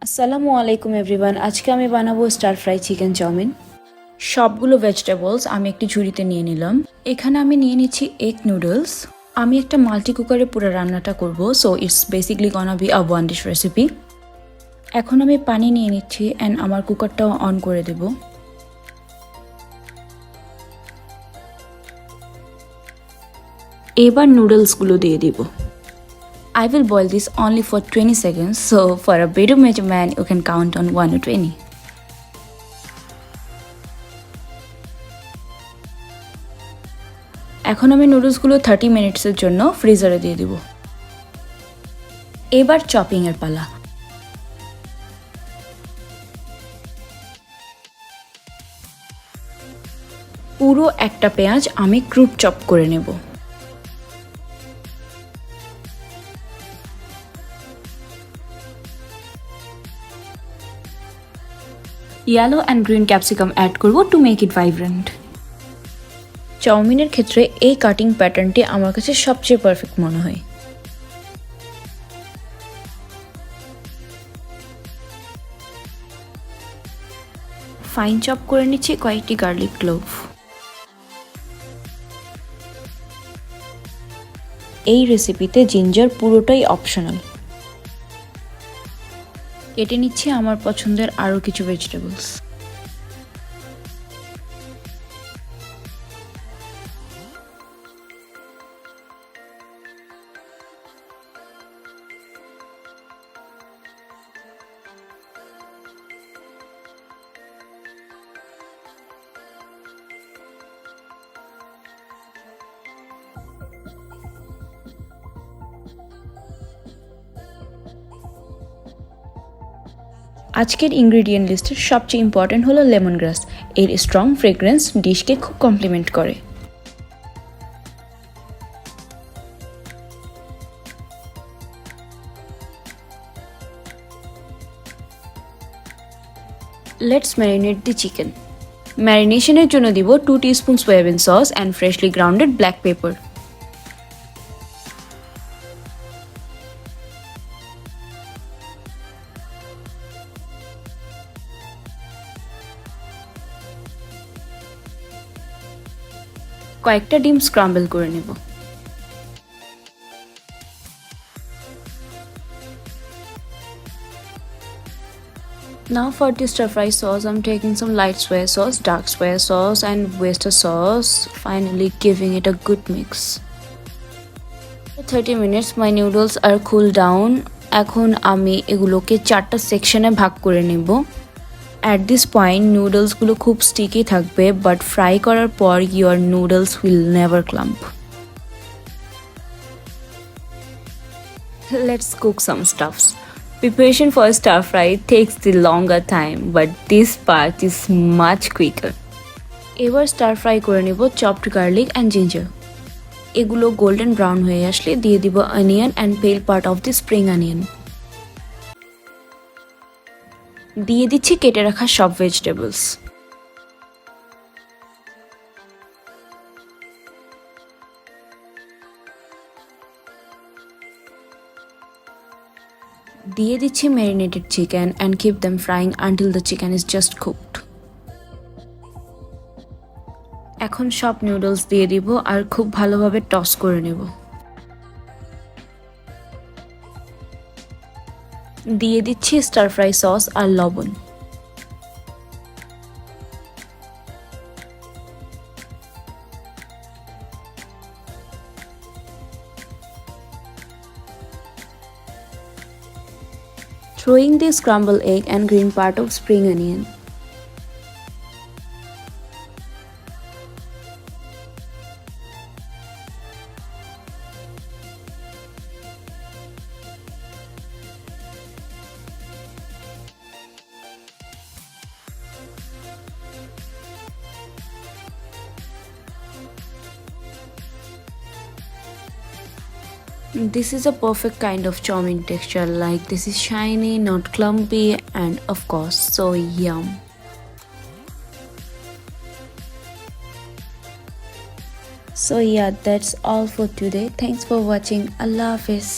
আসসালামু আলাইকুম এভরিওয়ান। আজকে আমি বানাবো স্টার ফ্রাই চিকেন চাউমিন। সবগুলো ভেজিটেবলস আমি একটি ঝুড়িতে নিয়ে নিলাম। এখানে আমি নিয়ে নিচ্ছি এগ নুডলস। আমি একটা মাল্টি কুকারে পুরো রান্নাটা করব, so it's basically গনা be a one dish recipe. এখন আমি পানি নিয়ে নিচ্ছি অ্যান্ড আমার কুকারটাও অন করে দেব। এবার নুডলসগুলো দিয়ে দিব। I will boil this only for 20 seconds, so for a better measurement you can count on 1 to 20. এখন আমি নুডলসগুলো 30 মিনিটসের জন্য ফ্রিজারে দিয়ে দিব। এবার চপিংয়ের পালা। পুরো একটা পেঁয়াজ আমি ক্রুড চপ করে নেব। Yellow and green capsicum add করব টু মেক ইট ভাইব্রেন্ট। চাউমিনের ক্ষেত্রে এই কাটিং প্যাটার্নটি আমার কাছে সবচেয়ে পারফেক্ট মনে হয়। ফাইন চপ করে নিচ্ছি কয়েকটি গার্লিক ক্লোভ। এই রেসিপিতে জিঞ্জার পুরোটাই অপশনাল। কেটে নিচ্ছি আমার পছন্দের আরও কিছু ভেজিটেবলস। আজকের ইনগ্রেডিয়েন্ট লিস্টের সবচেয়ে ইম্পর্টেন্ট হলো লেমন গ্রাস। এর স্ট্রং ফ্রেগ্রেন্স ডিশকে খুব কমপ্লিমেন্ট করে। Let's marinate the chicken. ম্যারিনেশনের জন্য দিব 2 teaspoon soybean sauce and freshly grounded black pepper. কয়েকটা ডিম স্ক্রাম্বল করে নেব। Now for the stir fry sauce, I'm taking some light soy sauce, dark soy sauce and oyster sauce, finally giving it a good mix. For 30 minutes my noodles are cooled down. এখন আমি এগুলোকে 4টা সেকশনে ভাগ করে নেব। At this point নুডলসগুলো খুব sticky থাকবে, বাট ফ্রাই করার পর your noodles will never clump. Let's cook some stuffs. Preparation for stir fry takes the longer time, but this part is much quicker. এবার স্টার ফ্রাই করে নেব chopped garlic and ginger. এগুলো golden brown হয়ে আসলে দিয়ে দিব onion and পেল part of the spring onion. দিয়ে দিচ্ছি কেটে রাখা সব ভেজিটেবলস। দিয়ে দিচ্ছি marinated chicken and keep them frying until the chicken is just cooked. এখন সব নুডলস দিয়ে দিব আর খুব ভালোভাবে টস করে নেব। দিয়ে দিচ্ছি স্টার ফ্রাই সস আর লবণ। Throwing the scrambled egg and green part of spring onion. This is a perfect kind of chowmein texture, like this is shiny, not clumpy, and of course so yum. So yeah, that's all for today. Thanks for watching. Allah Hafiz.